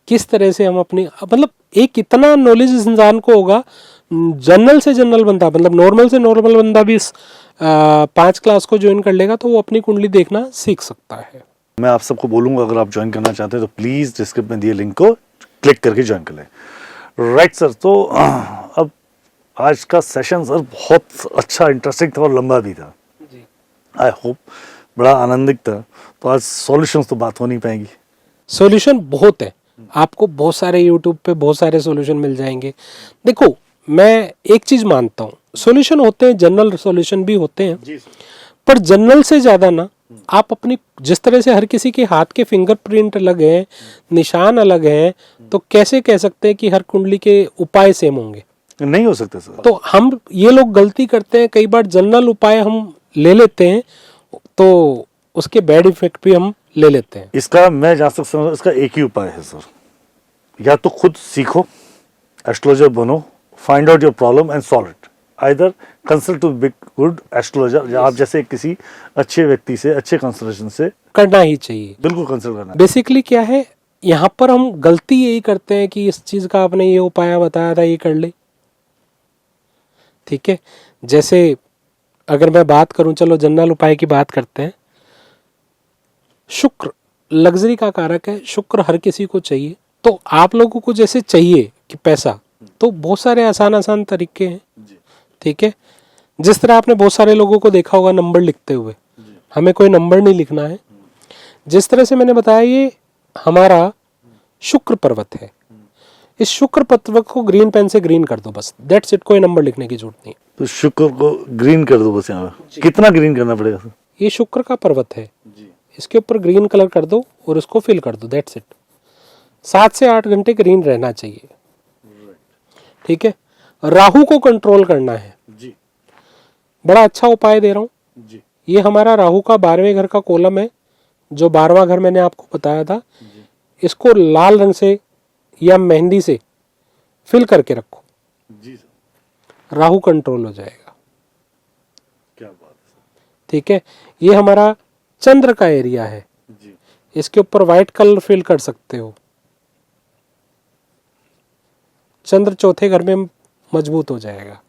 किस तरह से हम अपनी मतलब एक इतना नॉलेज इस इंसान को होगा, जनरल से जनरल बंदा मतलब नॉर्मल से नॉर्मल बंदा भी इस 5 क्लास को ज्वाइन कर लेगा तो वो अपनी कुंडली देखना सीख सकता है। मैं आप सबको बोलूंगा अगर आप ज्वाइन करना चाहते हैं तो प्लीज डिस्क्रिप्शन में दिए लिंक को क्लिक करके ज्वाइन कर लें। राइट सर, तो अब आज का सेशन सर बहुत अच्छा, इंटरेस्टिंग था और लंबा भी था। आई होप बड़ा आनंदित था। तो आज सॉल्यूशंस तो बात हो नहीं पाएगी। सॉल्यूशन बहुत है, आपको बहुत सारे यूट्यूब पे बहुत सारे सॉल्यूशन मिल जाएंगे। देखो मैं एक चीज मानता हूँ, सॉल्यूशन होते हैं, जनरल सॉल्यूशन भी होते हैं, पर जनरल से ज्यादा ना आप अपनी, जिस तरह से हर किसी के हाथ के फिंगरप्रिंट अलग हैं, निशान अलग हैं, तो कैसे कह सकते हैं कि हर कुंडली के उपाय सेम होंगे? नहीं हो सकते सर। तो हम ये लोग गलती करते हैं, कई बार जनरल उपाय हम ले लेते हैं तो उसके बैड इफेक्ट भी हम ले लेते हैं। इसका मैं जहाँ तक समझ, इसका एक ही उपाय है सर, या तो खुद सीखो, एस्ट्रोलॉजर बनो, find out your problem and solve it, either consult to big good astrologer, आप जैसे किसी अच्छे व्यक्ति से, अच्छे कंसल्टेशन से करना ही चाहिए, बिल्कुल कंसल्ट करना। बेसिकली क्या है, यहाँ पर हम गलती यही करते हैं कि इस चीज का आपने ये उपाय बताया था, ये कर ले, ठीक है। जैसे अगर मैं बात करूं, चलो जनरल उपाय की बात करते हैं। शुक्र लग्जरी का कारक है, शुक्र हर किसी को चाहिए। तो आप लोगों को जैसे चाहिए कि पैसा, तो बहुत सारे आसान आसान तरीके हैं, ठीक है। जिस तरह आपने बहुत सारे लोगों को देखा होगा नंबर लिखते हुए, हमें कोई नंबर नहीं लिखना है। जिस तरह से मैंने बताया, ये हमारा शुक्र पर्वत है, इस शुक्र पर्वत को ग्रीन पेन से ग्रीन कर दो, बस दैट्स इट, कोई नंबर लिखने की जरूरत नहीं। तो शुक्र को ग्रीन कर दो बस। यहाँ पे कितना ग्रीन करना पड़ेगा सर? ये शुक्र का पर्वत है, इसके ऊपर ग्रीन कलर कर दो और इसको फिल कर दो, दैट्स इट। 7 से 8 घंटे ग्रीन रहना चाहिए, ठीक है। राहु को कंट्रोल करना है, बड़ा अच्छा उपाय दे रहा हूं। ये हमारा राहु का 12वें घर का कॉलम है, जो 12वां घर मैंने आपको बताया था। इसको लाल रंग से या मेहंदी से फिल करके रखो, राहु कंट्रोल हो जाएगा। क्या बात है, ठीक है। ये हमारा चंद्र का एरिया है, इसके ऊपर व्हाइट कलर फिल कर सकते हो। चंद्र चौथे घर में मजबूत हो जाएगा,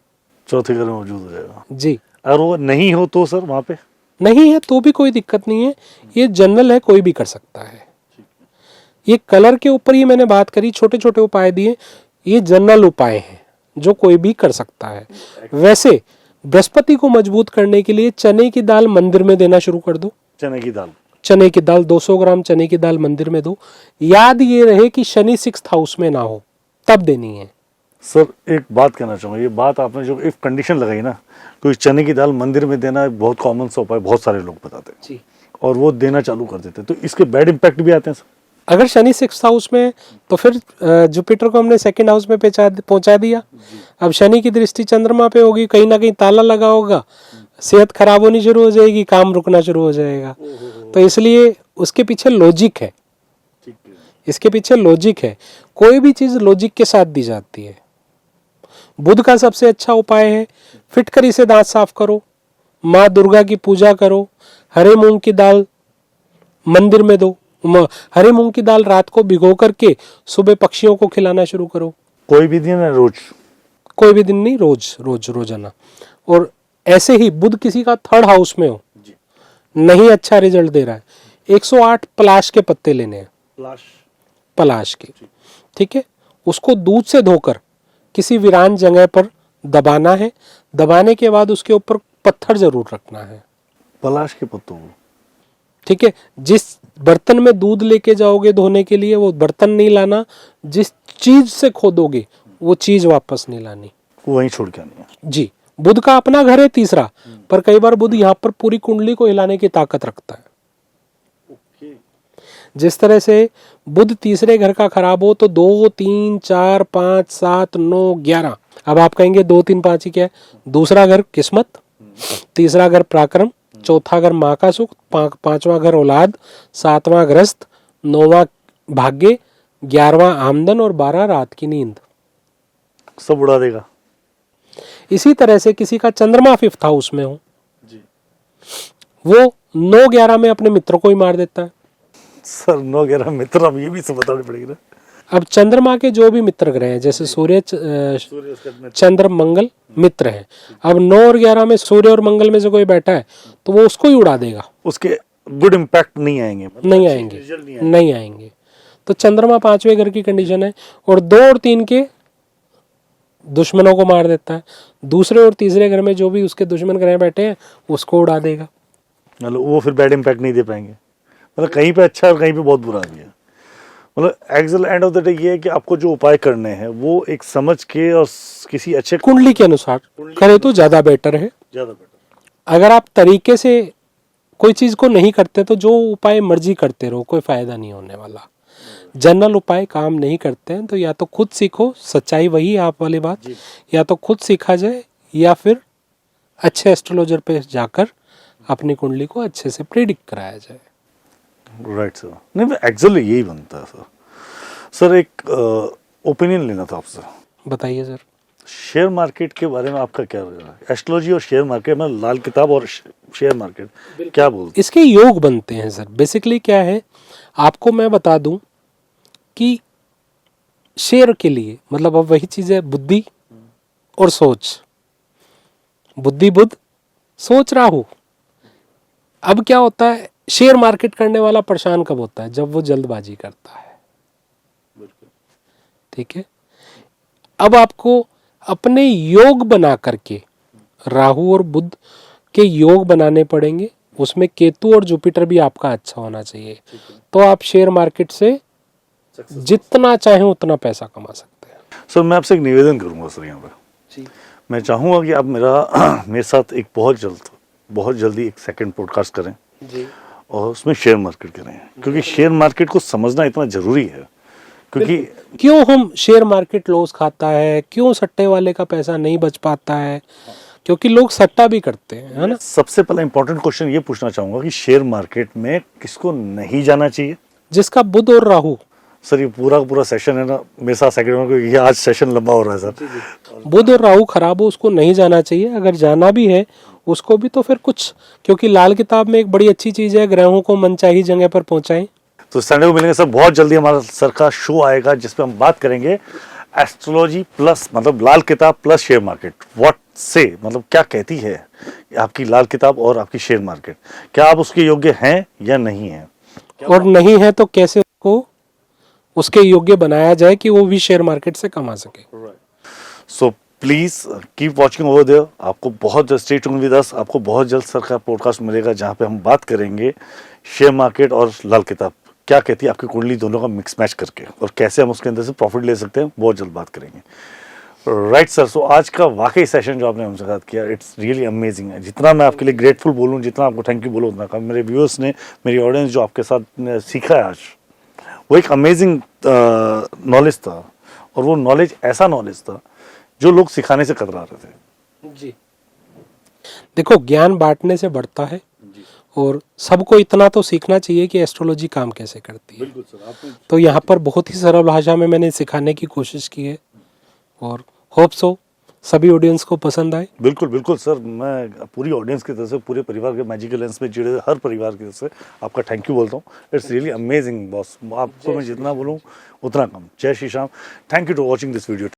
चौथे घर में मौजूद हो जाएगा जी। अगर वो नहीं हो तो सर वहां पे नहीं है तो भी कोई दिक्कत नहीं है, ये जनरल है, कोई भी कर सकता है। ये कलर के ऊपर ही मैंने बात करी, छोटे छोटे उपाय दिए, ये जनरल उपाय हैं जो कोई भी कर सकता है। वैसे बृहस्पति को मजबूत करने के लिए चने की दाल मंदिर में देना शुरू कर दो। चने की दाल, चने की दाल 200 ग्राम चने की दाल मंदिर में दो। याद ये रहे कि शनि 6th हाउस में ना हो, तब देनी है। सर एक बात कहना चाहूँगा, ये बात आपने जो इफ कंडीशन लगाई ना, कोई चने की दाल मंदिर में देना एक बहुत कॉमन सा उपाय, बहुत सारे लोग बताते हैं जी। और वो देना चालू कर देते हैं, तो इसके बैड इम्पैक्ट भी आते हैं सर। अगर शनि 6th हाउस में, तो फिर जुपिटर को हमने 2nd हाउस में पहुंचा दिया। अब शनि की दृष्टि चंद्रमा पे होगी, कहीं ना कहीं ताला लगा होगा, सेहत खराब होनी शुरू हो जाएगी, काम रुकना शुरू हो जाएगा। तो इसलिए उसके पीछे लॉजिक है, इसके पीछे लॉजिक है। कोई भी चीज लॉजिक के साथ दी जाती है। बुध का सबसे अच्छा उपाय है, फिटकरी से दांत साफ करो, माँ दुर्गा की पूजा करो, हरे मूंग की दाल मंदिर में दो। हरे मूंग की दाल रात को भिगो करके सुबह पक्षियों को खिलाना शुरू करो। कोई भी दिन है, रोज? कोई भी दिन नहीं, रोज रोज रोजाना। और ऐसे ही बुध किसी का 3rd हाउस में हो, नहीं अच्छा रिजल्ट दे रहा है, 108 पलाश के पत्ते लेने हैं, पलाश के, ठीक है। उसको दूध से धोकर किसी वीरान जगह पर दबाना है। दबाने के बाद उसके ऊपर पत्थर जरूर रखना है, पलाश के पत्तों को, ठीक है। जिस बर्तन में दूध लेके जाओगे धोने के लिए, वो बर्तन नहीं लाना, जिस चीज से खोदोगे वो चीज वापस नहीं लानी, वो वहीं छोड़ के आनी है। जी। बुध का अपना घर है 3रा, पर कई बार बुध यहाँ पर पूरी कुंडली को हिलाने की ताकत रखता है। जिस तरह से बुध 3रे घर का खराब हो तो 2, 3, 4, 5, 7, 9, 11। अब आप कहेंगे 2, 3, 5 ही क्या है? 2रा घर किस्मत, 3रा घर पराक्रम, 4था घर माँ का सुख, 5वां घर औलाद, 7वां गृहस्थ, 9वां भाग्य, 11वां आमदन और 12 रात की नींद। सब उड़ा देगा। इसी तरह से किसी का चंद्रमा 5th हाउस में हो, वो 9-11 में अपने मित्र को ही मार देता है। सर 9-11 मित्र, अब ये भी सब बताने पड़ेगी ना। अब चंद्रमा के जो भी मित्र ग्रह हैं, जैसे सूर्य चंद्र मंगल मित्र हैं, अब 9 और 11 में सूर्य और मंगल में से कोई बैठा है तो वो उसको ही उड़ा देगा, उसके गुड इम्पैक्ट नहीं आएंगे, नहीं आएंगे, नहीं आएंगे। तो चंद्रमा 5वें घर की कंडीशन है, और 2 और 3 के दुश्मनों को मार देता है। दूसरे और तीसरे घर में जो भी उसके दुश्मन ग्रह बैठे हैं उसको उड़ा देगा। मतलब वो फिर बैड इम्पैक्ट नहीं दे पाएंगे, मतलब कहीं पे अच्छा और कहीं पे बहुत बुरा भी है। मतलब actual end of the day ये है कि आपको जो उपाय करने हैं वो एक समझ के और किसी अच्छे कुंडली के अनुसार करें तो ज्यादा बेटर है। ज्यादा बेटर। अगर आप तरीके से कोई चीज को नहीं करते तो जो उपाय मर्जी करते रहो, कोई फायदा नहीं होने वाला। जनरल उपाय काम नहीं करते हैं तो या तो खुद सीखो, सच्चाई वही है आप वाली बात, या तो खुद सीखा जाए या फिर अच्छे एस्ट्रोलॉजर पे जाकर अपनी कुंडली को अच्छे से प्रेडिक्ट कराया जाए। राइट सर, नहीं एक्चुअली यही बनता है सर। सर एक ओपिनियन लेना था आपसे। बताइए सर। शेयर मार्केट के बारे में आपका क्या रहेगा? एस्ट्रोलॉजी और शेयर मार्केट में, लाल किताब और शेयर मार्केट क्या बोलते? इसके योग बनते हैं सर। बेसिकली क्या है, आपको मैं बता दूं कि शेयर के लिए मतलब अब वही चीज है, बुद्धि और सोच। बुद्धि बुध, सोच राहु। अब क्या होता है, शेयर मार्केट करने वाला परेशान कब होता है? जब वो जल्दबाजी करता है। ठीक है, अब आपको अपने योग बना करके राहु और बुध के योग बनाने पड़ेंगे। उसमें केतु और जुपिटर भी आपका अच्छा होना चाहिए, तो आप शेयर मार्केट से जितना चाहें उतना पैसा कमा सकते हैं। सर मैं आपसे एक निवेदन करूंगा सर यहाँ पे। मैं चाहूंगा कि आप मेरे साथ एक बहुत जल्दी एक सेकंड पॉडकास्ट करें जी। और उसमें शेयर मार्केट करें, क्योंकि शेयर मार्केट को समझना इतना जरूरी है। क्योंकि क्यों हम शेयर मार्केट लॉस खाता है, क्यों सट्टे वाले का पैसा नहीं बच पाता है? क्योंकि लोग सट्टा भी करते हैं, है ना। सबसे पहला इंपॉर्टेंट क्वेश्चन ये पूछना चाहूंगा कि शेयर मार्केट में किसको नहीं जाना चाहिए? जिसका बुध और राहु। सर ये पूरा सेशन है ना, मेरे साथ सेकंड में ये आज सेशन लंबा हो रहा है सर। बुध और राहु खराब हो, उसको नहीं जाना चाहिए। अगर जाना भी है उसको भी तो फिर कुछ, क्योंकि लाल किताब में एक बड़ी अच्छी चीज है, ग्रहों को मनचाही जगह पर पहुंचाएं। तो संडे को मिलेंगे सर, बहुत जल्दी हमारा सर का शो आएगा जिसपे हम बात करेंगे एस्ट्रोलॉजी प्लस मतलब लाल किताब प्लस शेयर मार्केट। व्हाट से मतलब क्या कहती है आपकी लाल किताब और आपकी शेयर मार्केट, क्या आप उसके योग्य हैं या नहीं हैं, और नहीं है तो कैसे उसको उसके योग्य बनाया जाए कि वो भी शेयर मार्केट से कमा सके। So please keep watching over there. आपको बहुत स्टे ट्यून्ड विद अस। आपको बहुत जल्द सर का पॉडकास्ट मिलेगा जहां पे हम बात करेंगे शेयर मार्केट और लाल किताब क्या कहती है आपकी कुंडली, दोनों का मिक्स मैच करके, और कैसे हम उसके अंदर से प्रॉफिट ले सकते हैं, बहुत जल्द बात करेंगे। राइट सर, सो आज का वाकई सेशन जो आपने हमसे साथ किया, इट्स रियली अमेजिंग है। जितना मैं आपके लिए ग्रेटफुल बोलूँ, जितना आपको थैंक यू बोलूँ उतना कम। मेरे व्यूअर्स ने, मेरी ऑडियंस जो आपके साथ सीखा है आज, वो एक अमेजिंग नॉलेज था, और वो नॉलेज ऐसा नॉलेज था जो लोग सिखाने से कतरा रहे थे। जी देखो, ज्ञान बांटने से बढ़ता है, और सबको इतना तो सीखना चाहिए कि एस्ट्रोलॉजी काम कैसे करती है। बिल्कुल सर, आपने तो यहाँ पर बहुत ही सरल भाषा में मैंने सिखाने की कोशिश की है, और होप सो सभी ऑडियंस को पसंद आए। बिल्कुल बिल्कुल सर, मैं पूरी ऑडियंस की तरफ से, पूरे परिवार के मैजिकल लेंस में जुड़े हर परिवार की तरफ से आपका थैंक यू बोलता हूँ। इट्स रियली अमेजिंग बॉस, आपको मैं जितना बोलूँ उतना कम। जय Shri Shyam. Thank you to watching this video.